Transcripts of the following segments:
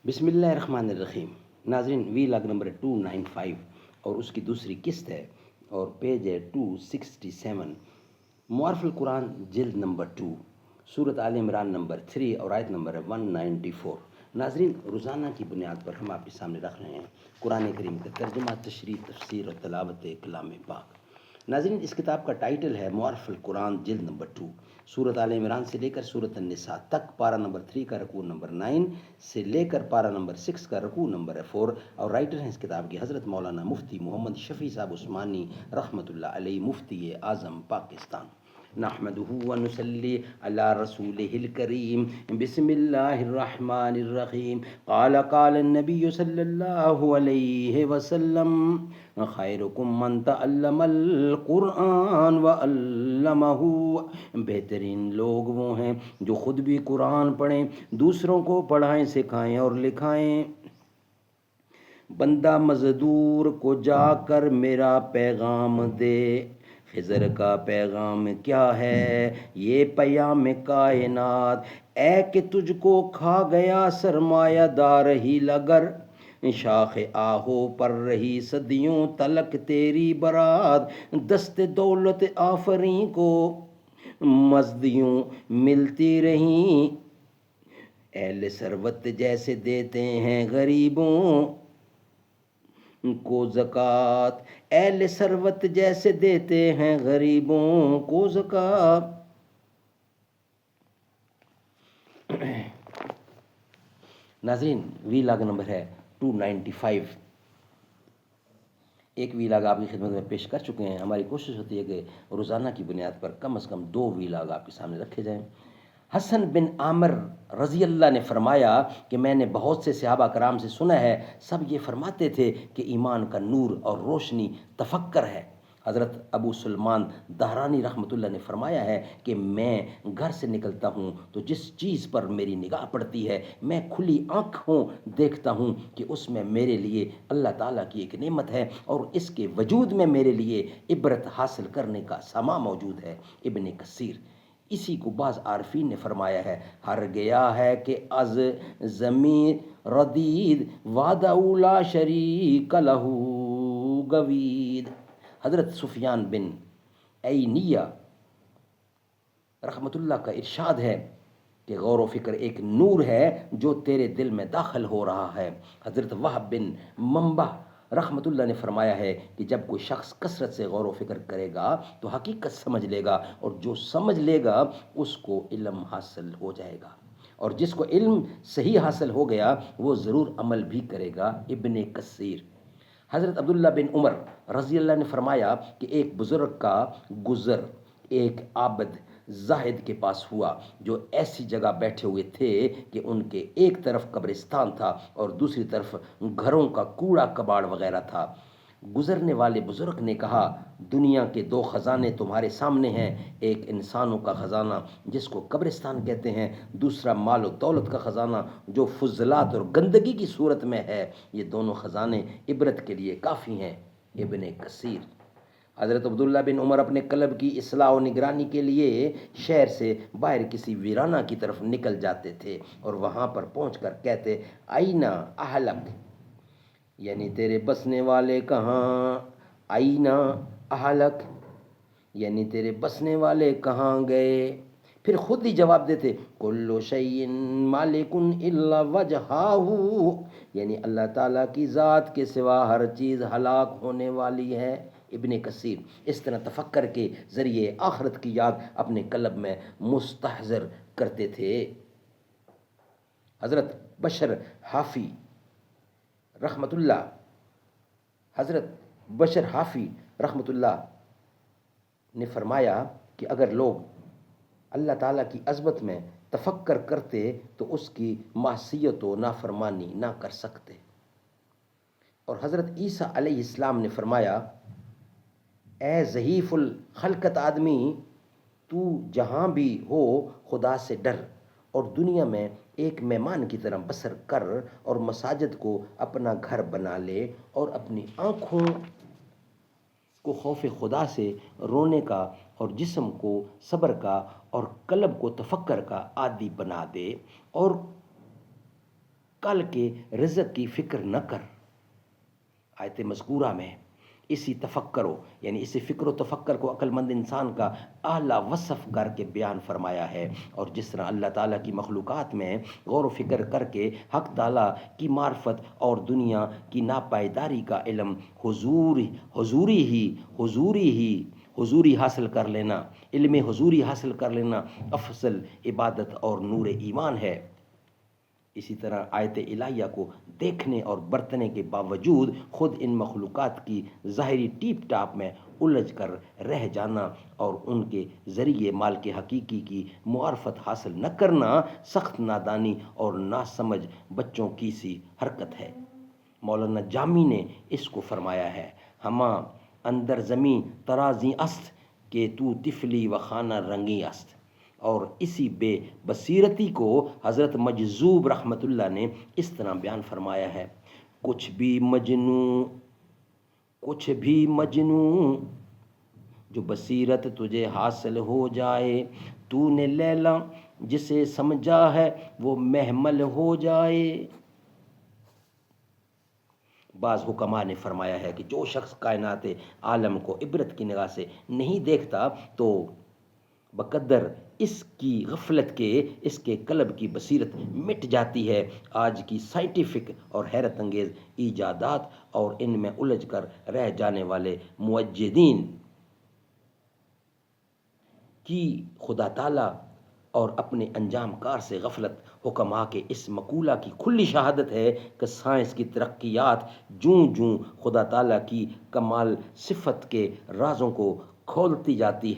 بسم اللہ الرحمن الرحیم۔ ناظرین، وی لاگ نمبر 295 اور اس کی دوسری قسط ہے اور پیج ہے 267، معارف القرآن جلد نمبر 2، سورۃ آل عمران نمبر 3 اور آیت نمبر 194۔ ناظرین، روزانہ کی بنیاد پر ہم آپ کے سامنے رکھ رہے ہیں قرآن کریم کا ترجمہ، تشریح، تفسیر اور تلاوت کلام پاک۔ ناظرین، اس کتاب کا ٹائٹل ہے معارف القرآن جلد نمبر 2، سورۃ آل عمران سے لے کر سورۃ النساء تک، پارہ نمبر 3 کا رکوع نمبر 9 سے لے کر پارہ نمبر 6 کا رکوع نمبر 4، اور رائٹر ہیں اس کتاب کی حضرت مولانا مفتی محمد شفیع صاحب عثمانی رحمۃ اللہ علیہ، مفتی اعظم پاکستان۔ نحمده ونصلي على رسوله الكريم، بسم الله الرحمن الرحيم۔ قال النبي صلى الله عليه وسلم: خيركم من تعلم القرآن وعلمه۔ بہترین لوگ وہ ہیں جو خود بھی قرآن پڑھیں، دوسروں کو پڑھائیں، سکھائیں اور لکھائیں۔ بندہ مزدور کو جا کر میرا پیغام دے۔ خضر کا پیغام کیا ہے؟ یہ پیام کائنات اے کہ تجھ کو کھا گیا سرمایہ دار ہی لگر، شاخ آہو پر رہی صدیوں تلک تیری برات، دست دولت آفریں کو مزدیوں ملتی رہیں، اہل ثروت جیسے دیتے ہیں غریبوں کو زکوٰۃ، اہل ثروت جیسے دیتے ہیں غریبوں کو زکوٰۃ۔ ناظرین، وی لاگ نمبر ہے 295۔ ایک وی لاگ آپ کی خدمت میں پیش کر چکے ہیں۔ ہماری کوشش ہوتی ہے کہ روزانہ کی بنیاد پر کم از کم 2 وی لاگ آپ کے سامنے رکھے جائیں۔ حسن بن عامر رضی اللہ نے فرمایا کہ میں نے بہت سے صحابہ کرام سے سنا ہے، سب یہ فرماتے تھے کہ ایمان کا نور اور روشنی تفکر ہے۔ حضرت ابو سلمان دہرانی رحمۃ اللہ نے فرمایا ہے کہ میں گھر سے نکلتا ہوں تو جس چیز پر میری نگاہ پڑتی ہے میں کھلی آنکھوں دیکھتا ہوں کہ اس میں میرے لیے اللہ تعالیٰ کی ایک نعمت ہے اور اس کے وجود میں میرے لیے عبرت حاصل کرنے کا سامان موجود ہے۔ ابن کثیر۔ اسی کو بعض عارفین نے فرمایا ہے، ہر گیا ہے کہ از زمین ردید وعدہ اولا شریک لہو گوید۔ حضرت سفیان بن عینیہ رحمۃ اللہ کا ارشاد ہے کہ غور و فکر ایک نور ہے جو تیرے دل میں داخل ہو رہا ہے۔ حضرت وہب بن منبہ رحمۃ اللہ نے فرمایا ہے کہ جب کوئی شخص کثرت سے غور و فکر کرے گا تو حقیقت سمجھ لے گا، اور جو سمجھ لے گا اس کو علم حاصل ہو جائے گا، اور جس کو علم صحیح حاصل ہو گیا وہ ضرور عمل بھی کرے گا۔ ابن کثیر۔ حضرت عبداللہ بن عمر رضی اللہ نے فرمایا کہ ایک بزرگ کا گزر ایک عابد زاہد کے پاس ہوا جو ایسی جگہ بیٹھے ہوئے تھے کہ ان کے ایک طرف قبرستان تھا اور دوسری طرف گھروں کا کوڑا کباڑ وغیرہ تھا۔ گزرنے والے بزرگ نے کہا، دنیا کے 2 خزانے تمہارے سامنے ہیں، ایک انسانوں کا خزانہ جس کو قبرستان کہتے ہیں، دوسرا مال و دولت کا خزانہ جو فضلات اور گندگی کی صورت میں ہے، یہ دونوں خزانے عبرت کے لیے کافی ہیں۔ ابن کثیر۔ حضرت عبداللہ بن عمر اپنے قلب کی اصلاح و نگرانی کے لیے شہر سے باہر کسی ویرانہ کی طرف نکل جاتے تھے اور وہاں پر پہنچ کر کہتے، آئینہ اہلک، یعنی تیرے بسنے والے کہاں، آئینہ اہلک یعنی تیرے بسنے والے کہاں گئے؟ پھر خود ہی جواب دیتے، کل شیء مالک الا وجہہ، یعنی اللہ تعالیٰ کی ذات کے سوا ہر چیز ہلاک ہونے والی ہے۔ ابن کثیر۔ اس طرح تفکر کے ذریعے آخرت کی یاد اپنے قلب میں مستحضر کرتے تھے۔ حضرت بشر حافی رحمۃ اللہ نے فرمایا کہ اگر لوگ اللہ تعالیٰ کی عظمت میں تفکر کرتے تو اس کی معصیت و نافرمانی نہ کر سکتے۔ اور حضرت عیسیٰ علیہ السلام نے فرمایا، اے ضعیف الخلقت آدمی، تو جہاں بھی ہو خدا سے ڈر اور دنیا میں ایک مہمان کی طرح بسر کر، اور مساجد کو اپنا گھر بنا لے، اور اپنی آنکھوں کو خوف خدا سے رونے کا اور جسم کو صبر کا اور قلب کو تفکر کا عادی بنا دے، اور کل کے رزق کی فکر نہ کر۔ آیت مذکورہ میں اسی تفکر یعنی اسی فکر و تفکر کو عقل مند انسان کا اعلیٰ وصف کر کے بیان فرمایا ہے، اور جس طرح اللہ تعالیٰ کی مخلوقات میں غور و فکر کر کے حق تعالیٰ کی معرفت اور دنیا کی ناپائیداری کا علم حضوری حاصل کر لینا، علم حضوری حاصل کر لینا افضل عبادت اور نور ایمان ہے۔ اسی طرح آیت الہیہ کو دیکھنے اور برتنے کے باوجود خود ان مخلوقات کی ظاہری ٹیپ ٹاپ میں الجھ کر رہ جانا اور ان کے ذریعے مال کے حقیقی کی معرفت حاصل نہ کرنا سخت نادانی اور ناسمجھ بچوں کی سی حرکت ہے۔ مولانا جامی نے اس کو فرمایا ہے، ہماں اندر زمیں ترازی است کہ تو طفلی و خانہ رنگی است، اور اسی بے بصیرتی کو حضرت مجذوب رحمۃ اللہ نے اس طرح بیان فرمایا ہے، کچھ بھی مجنوں جو بصیرت تجھے حاصل ہو جائے، تو نے لیلا جسے سمجھا ہے وہ محمل ہو جائے۔ بعض حکماء نے فرمایا ہے کہ جو شخص کائنات عالم کو عبرت کی نگاہ سے نہیں دیکھتا تو بقدر اس کی غفلت کے اس کے قلب کی بصیرت مٹ جاتی ہے۔ آج کی سائنٹیفک اور حیرت انگیز ایجادات اور ان میں الجھ کر رہ جانے والے موجدین کی خدا تعالیٰ اور اپنے انجام کار سے غفلت حکماء کے اس مقولہ کی کھلی شہادت ہے کہ سائنس کی ترقیات جوں جوں خدا تعالیٰ کی کمال صفت کے رازوں کو کھولتی جاتی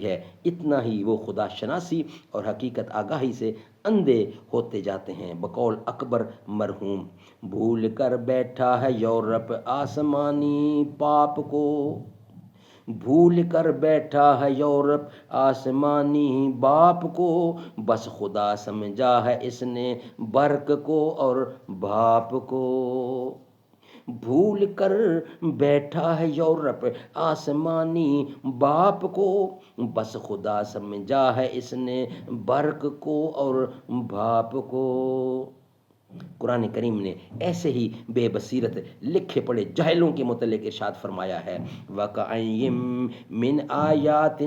ہے، اتنا ہی وہ خدا شناسی اور حقیقت آگاہی سے اندھے ہوتے جاتے ہیں۔ بقول اکبر مرحوم، بھول کر بیٹھا ہے یورپ آسمانی پاپ کو، بھول کر بیٹھا ہے یورپ آسمانی باپ کو، بس خدا سمجھا ہے اس نے برق کو اور بھاپ کو۔ بھول کر بیٹھا ہے یورپ آسمانی باپ کو، بس خدا سمجھا ہے اس نے برق کو اور بھاپ کو۔ قرآن کریم نے ایسے ہی بے بصیرت لکھے پڑے جاہلوں کے متعلق ارشاد فرمایا ہے، وَكَأَيِّن مِّنْ آيَاتٍ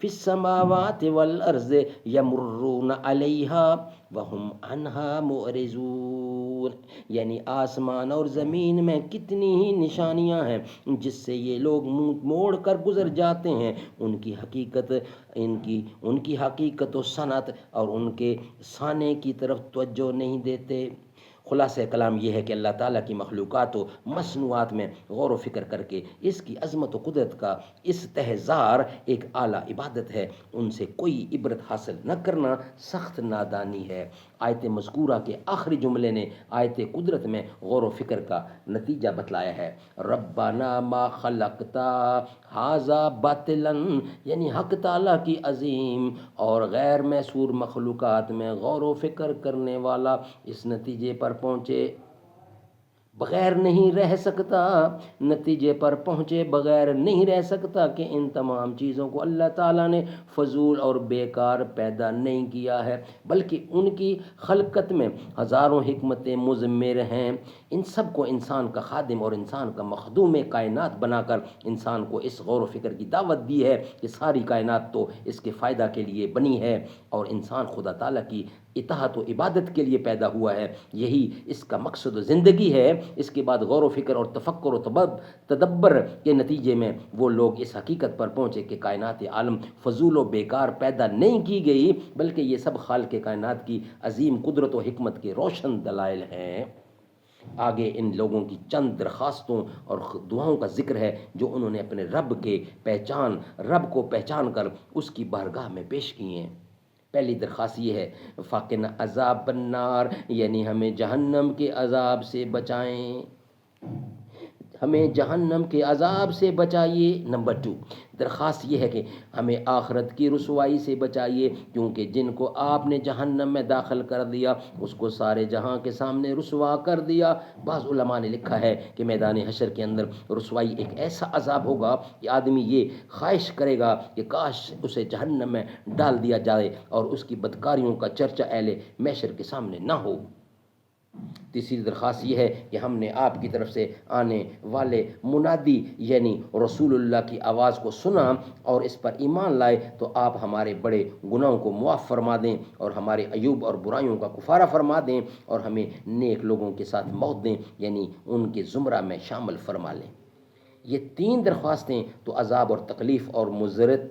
فِي السَّمَاوَاتِ وَالْأَرْضِ يَمُرُّونَ عَلَيْهَا وَهُمْ عَنْهَا مُعْرِضُونَ، یعنی آسمان اور زمین میں کتنی ہی نشانیاں ہیں جس سے یہ لوگ منہ موڑ کر گزر جاتے ہیں، ان کی حقیقت و صنعت اور ان کے صانع کی طرف توجہ نہیں دیتے۔ خلاصہ کلام یہ ہے کہ اللہ تعالیٰ کی مخلوقات و مصنوعات میں غور و فکر کر کے اس کی عظمت و قدرت کا استحضار ایک اعلیٰ عبادت ہے، ان سے کوئی عبرت حاصل نہ کرنا سخت نادانی ہے۔ آیت مذکورہ کے آخری جملے نے آیت قدرت میں غور و فکر کا نتیجہ بتلایا ہے، ربنا ما خلقت ھذا باطلا، یعنی حق تعالیٰ کی عظیم اور غیر محصور مخلوقات میں غور و فکر کرنے والا اس نتیجے پر پہنچے بغیر نہیں رہ سکتا کہ ان تمام چیزوں کو اللہ تعالیٰ نے فضول اور بیکار پیدا نہیں کیا ہے، بلکہ ان کی خلقت میں ہزاروں حکمتیں مضمر ہیں۔ ان سب کو انسان کا خادم اور انسان کا مخدوم کائنات بنا کر انسان کو اس غور و فکر کی دعوت دی ہے کہ ساری کائنات تو اس کے فائدہ کے لیے بنی ہے اور انسان خدا تعالیٰ کی اطاعت و عبادت کے لیے پیدا ہوا ہے، یہی اس کا مقصد و زندگی ہے۔ اس کے بعد غور و فکر اور تفکر و تدبر کے نتیجے میں وہ لوگ اس حقیقت پر پہنچے کہ کائنات عالم فضول و بیکار پیدا نہیں کی گئی، بلکہ یہ سب خالق کائنات کی عظیم قدرت و حکمت کے روشن دلائل ہیں۔ آگے ان لوگوں کی چند درخواستوں اور دعاؤں کا ذکر ہے جو انہوں نے اپنے رب کو پہچان کر اس کی بارگاہ میں پیش کی ہیں۔ پہلی درخواست یہ ہے، فَقِنَا عَذَابَ النَّارِ، یعنی ہمیں جہنم کے عذاب سے بچائیں، ہمیں جہنم کے عذاب سے بچائیے۔ نمبر 2، درخواست یہ ہے کہ ہمیں آخرت کی رسوائی سے بچائیے، کیونکہ جن کو آپ نے جہنم میں داخل کر دیا اس کو سارے جہاں کے سامنے رسوا کر دیا۔ بعض علماء نے لکھا ہے کہ میدان حشر کے اندر رسوائی ایک ایسا عذاب ہوگا کہ آدمی یہ خواہش کرے گا کہ کاش اسے جہنم میں ڈال دیا جائے اور اس کی بدکاریوں کا چرچا اہل محشر کے سامنے نہ ہو۔ تیسری درخواست یہ ہے کہ ہم نے آپ کی طرف سے آنے والے منادی یعنی رسول اللہ کی آواز کو سنا اور اس پر ایمان لائے تو آپ ہمارے بڑے گناہوں کو معاف فرما دیں اور ہمارے عیوب اور برائیوں کا کفارہ فرما دیں اور ہمیں نیک لوگوں کے ساتھ موت دیں یعنی ان کے زمرہ میں شامل فرما لیں۔ یہ تین درخواستیں تو عذاب اور تکلیف اور مضرت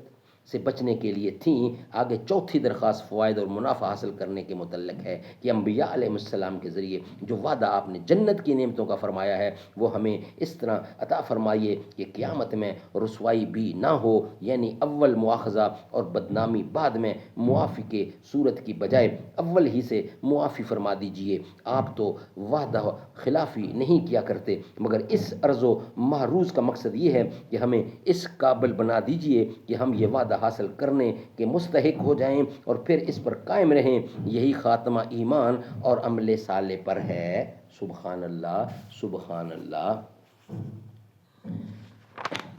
سے بچنے کے لیے تھیں۔ آگے چوتھی درخواست فوائد اور منافع حاصل کرنے کے متعلق ہے کہ انبیاء علیہ السلام کے ذریعے جو وعدہ آپ نے جنت کی نعمتوں کا فرمایا ہے وہ ہمیں اس طرح عطا فرمائیے کہ قیامت میں رسوائی بھی نہ ہو، یعنی اول مواخذہ اور بدنامی بعد میں معافی کے صورت کی بجائے اول ہی سے معافی فرما دیجئے۔ آپ تو وعدہ خلافی نہیں کیا کرتے، مگر اس عرض و معروض کا مقصد یہ ہے کہ ہمیں اس قابل بنا دیجئے کہ ہم یہ وعدہ حاصل کرنے کے مستحق ہو جائیں اور پھر اس پر قائم رہیں۔ یہی خاتمہ ایمان اور عمل صالح پر ہے۔ سبحان اللہ، سبحان اللہ۔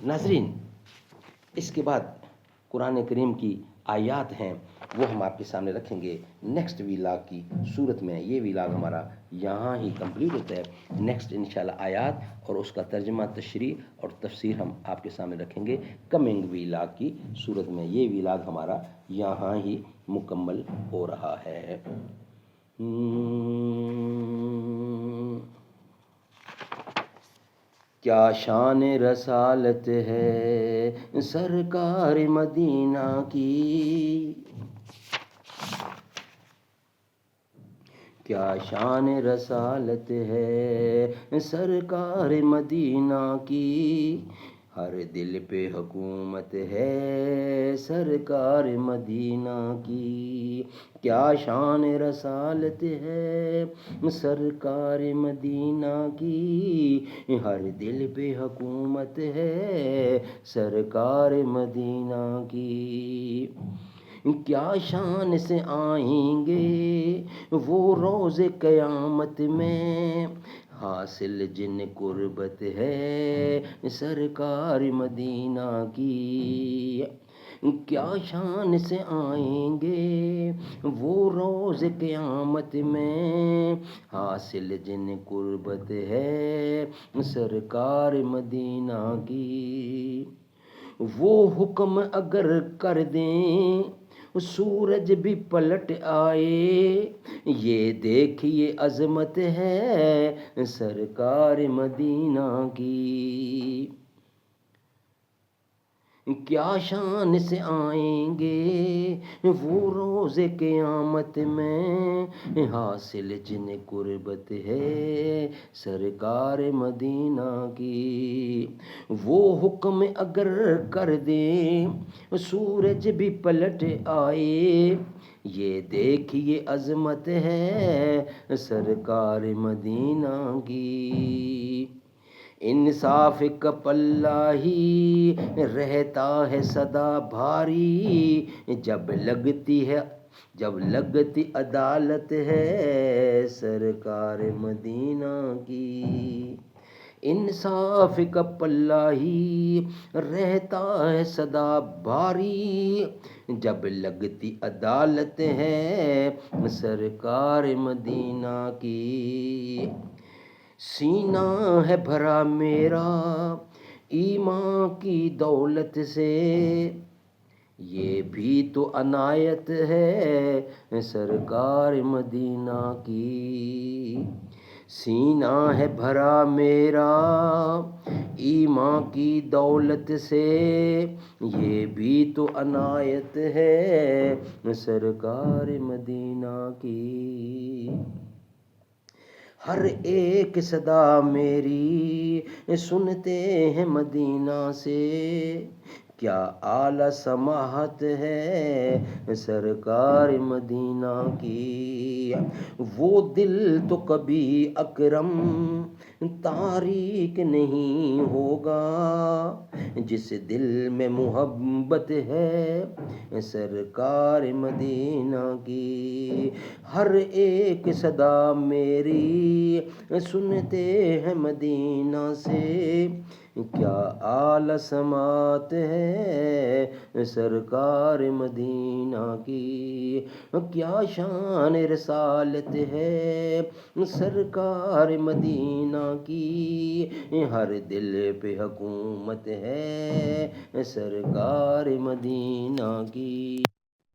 ناظرین، اس کے بعد قرآن کریم کی آیات ہیں وہ ہم آپ کے سامنے رکھیں گے نیکسٹ ویلاگ کی صورت میں۔ یہ ویلاگ ہمارا یہاں ہی کمپلیٹ ہوتا ہے۔ نیکسٹ انشاءاللہ آیات اور اس کا ترجمہ، تشریح اور تفسیر ہم آپ کے سامنے رکھیں گے کمنگ ویلاگ کی صورت میں۔ یہ ویلاگ ہمارا یہاں ہی مکمل ہو رہا ہے۔ کیا شان رسالت ہے سرکار مدینہ کی، کیا شان رسالت ہے سرکار مدینہ کی، ہر دل پہ حکومت ہے سرکار مدینہ کی، کیا شان رسالت ہے سرکار مدینہ کی، ہر دل پہ حکومت ہے سرکار مدینہ کی، کیا شان سے آئیں گے وہ روز قیامت میں، حاصل جن قربت ہے سرکار مدینہ کی، کیا شان سے آئیں گے وہ روز قیامت میں، حاصل جن قربت ہے سرکار مدینہ کی، وہ حکم اگر کر دیں سورج بھی پلٹ آئے، یہ دیکھیے عظمت ہے سرکار مدینہ کی، کیا شان سے آئیں گے وہ روز قیامت میں، حاصل جن قربت ہے سرکار مدینہ کی، وہ حکم اگر کر دیں سورج بھی پلٹ آئے، یہ دیکھیے عظمت ہے سرکار مدینہ کی، انصاف کا پلہ ہی رہتا ہے سدا بھاری، جب لگتی عدالت ہے سرکار مدینہ کی، انصاف کا پلہ ہی رہتا ہے سدا بھاری، جب لگتی عدالت ہے سرکار مدینہ کی، سینہ ہے بھرا میرا ایمان کی دولت سے، یہ بھی تو عنایت ہے سرکار مدینہ کی، سینہ ہے بھرا میرا ایمان کی دولت سے، یہ بھی تو عنایت ہے سرکار مدینہ کی، ہر ایک صدا میری سنتے ہیں مدینہ سے، کیا اعلیٰ سماحت ہے سرکار مدینہ کی، وہ دل تو کبھی اکرم تاریک نہیں ہوگا، جس دل میں محبت ہے سرکار مدینہ کی، ہر ایک صدا میری سنتے ہیں مدینہ سے، کیا اعلی سماعت ہے سرکار مدینہ کی، کیا شان رسالت ہے سرکار مدینہ کی، ہر دل پہ حکومت ہے سرکار مدینہ کی۔